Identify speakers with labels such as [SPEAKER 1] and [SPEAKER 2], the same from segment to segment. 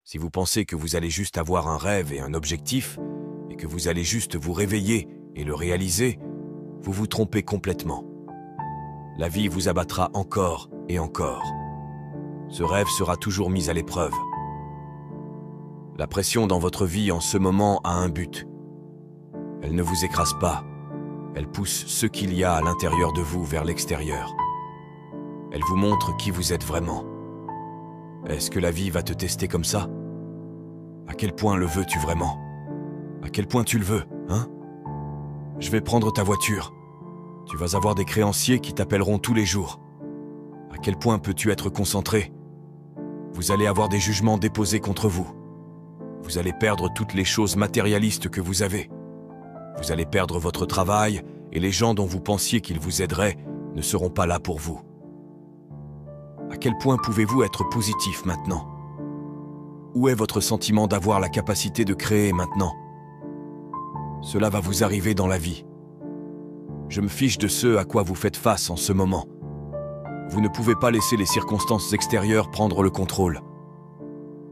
[SPEAKER 1] Si vous pensez que vous allez juste avoir un rêve et un objectif, et que vous allez juste vous réveiller et le réaliser, vous vous trompez complètement. La vie vous abattra encore et encore. Ce rêve sera toujours mis à l'épreuve. La pression dans votre vie en ce moment a un but. Elle ne vous écrase pas. Elle pousse ce qu'il y a à l'intérieur de vous vers l'extérieur. Elle vous montre qui vous êtes vraiment. Est-ce que la vie va te tester comme ça? À quel point le veux-tu vraiment? À quel point tu le veux, hein? Je vais prendre ta voiture. Tu vas avoir des créanciers qui t'appelleront tous les jours. À quel point peux-tu être concentré? Vous allez avoir des jugements déposés contre vous. Vous allez perdre toutes les choses matérialistes que vous avez. Vous allez perdre votre travail et les gens dont vous pensiez qu'ils vous aideraient ne seront pas là pour vous. À quel point pouvez-vous être positif maintenant? Où est votre sentiment d'avoir la capacité de créer maintenant? Cela va vous arriver dans la vie. Je me fiche de ce à quoi vous faites face en ce moment. Vous ne pouvez pas laisser les circonstances extérieures prendre le contrôle.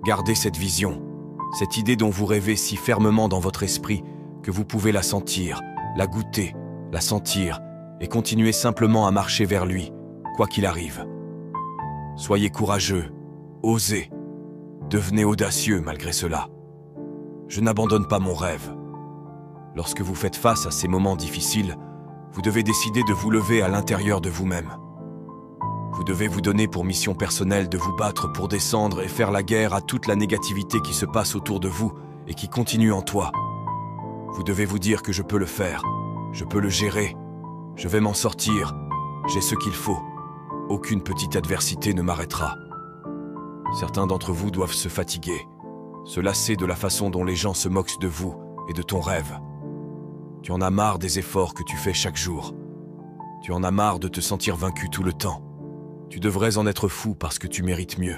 [SPEAKER 1] Gardez cette vision, cette idée dont vous rêvez si fermement dans votre esprit que vous pouvez la sentir, la goûter, la sentir et continuer simplement à marcher vers lui, quoi qu'il arrive. Soyez courageux, osez, devenez audacieux malgré cela. Je n'abandonne pas mon rêve. Lorsque vous faites face à ces moments difficiles, vous devez décider de vous lever à l'intérieur de vous-même. Vous devez vous donner pour mission personnelle de vous battre pour descendre et faire la guerre à toute la négativité qui se passe autour de vous et qui continue en toi. Vous devez vous dire que je peux le faire, je peux le gérer, je vais m'en sortir, j'ai ce qu'il faut. Aucune petite adversité ne m'arrêtera. Certains d'entre vous doivent se fatiguer, se lasser de la façon dont les gens se moquent de vous et de ton rêve. Tu en as marre des efforts que tu fais chaque jour. Tu en as marre de te sentir vaincu tout le temps. Tu devrais en être fou parce que tu mérites mieux.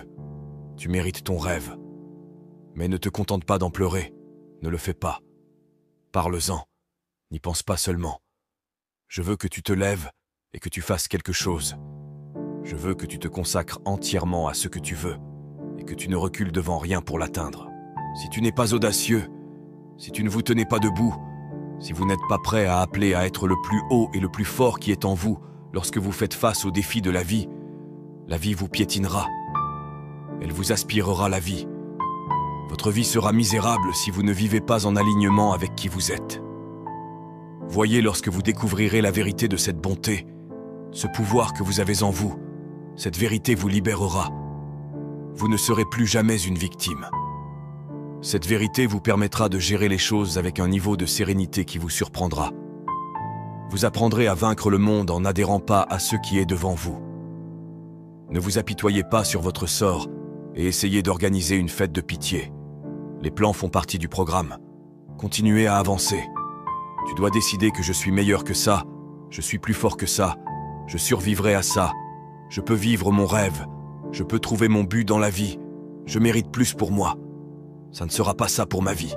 [SPEAKER 1] Tu mérites ton rêve. Mais ne te contente pas d'en pleurer. Ne le fais pas. Parle-en. N'y pense pas seulement. Je veux que tu te lèves et que tu fasses quelque chose. Je veux que tu te consacres entièrement à ce que tu veux et que tu ne recules devant rien pour l'atteindre. Si tu n'es pas audacieux, si tu ne vous tenez pas debout, si vous n'êtes pas prêt à appeler à être le plus haut et le plus fort qui est en vous lorsque vous faites face aux défis de la vie vous piétinera. Elle vous aspirera la vie. Votre vie sera misérable si vous ne vivez pas en alignement avec qui vous êtes. Voyez lorsque vous découvrirez la vérité de cette bonté, ce pouvoir que vous avez en vous, cette vérité vous libérera. Vous ne serez plus jamais une victime. Cette vérité vous permettra de gérer les choses avec un niveau de sérénité qui vous surprendra. Vous apprendrez à vaincre le monde en n'adhérant pas à ce qui est devant vous. Ne vous apitoyez pas sur votre sort et essayez d'organiser une fête de pitié. Les plans font partie du programme. Continuez à avancer. Tu dois décider que je suis meilleur que ça, je suis plus fort que ça, je survivrai à ça, je peux vivre mon rêve, je peux trouver mon but dans la vie, je mérite plus pour moi. Ça ne sera pas ça pour ma vie.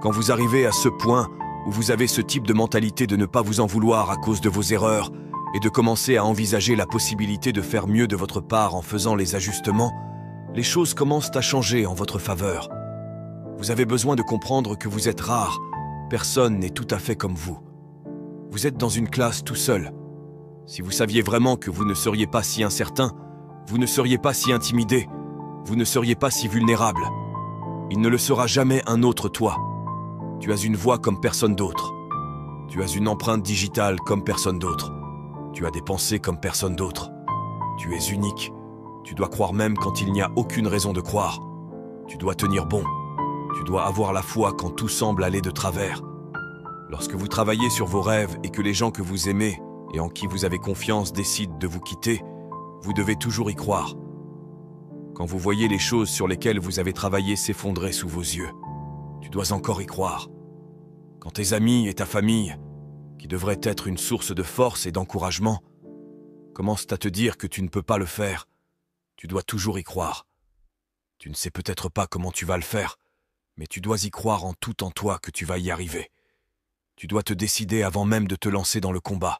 [SPEAKER 1] Quand vous arrivez à ce point où vous avez ce type de mentalité de ne pas vous en vouloir à cause de vos erreurs et de commencer à envisager la possibilité de faire mieux de votre part en faisant les ajustements, les choses commencent à changer en votre faveur. Vous avez besoin de comprendre que vous êtes rare. Personne n'est tout à fait comme vous. Vous êtes dans une classe tout seul. Si vous saviez vraiment que vous ne seriez pas si incertain, vous ne seriez pas si intimidé, vous ne seriez pas si vulnérable. Il ne le sera jamais un autre toi. Tu as une voix comme personne d'autre. Tu as une empreinte digitale comme personne d'autre. Tu as des pensées comme personne d'autre. Tu es unique. Tu dois croire même quand il n'y a aucune raison de croire. Tu dois tenir bon. Tu dois avoir la foi quand tout semble aller de travers. Lorsque vous travaillez sur vos rêves et que les gens que vous aimez et en qui vous avez confiance décident de vous quitter, vous devez toujours y croire. Quand vous voyez les choses sur lesquelles vous avez travaillé s'effondrer sous vos yeux, tu dois encore y croire. Quand tes amis et ta famille, qui devraient être une source de force et d'encouragement, commencent à te dire que tu ne peux pas le faire, tu dois toujours y croire. Tu ne sais peut-être pas comment tu vas le faire, mais tu dois y croire en tout en toi que tu vas y arriver. Tu dois te décider avant même de te lancer dans le combat.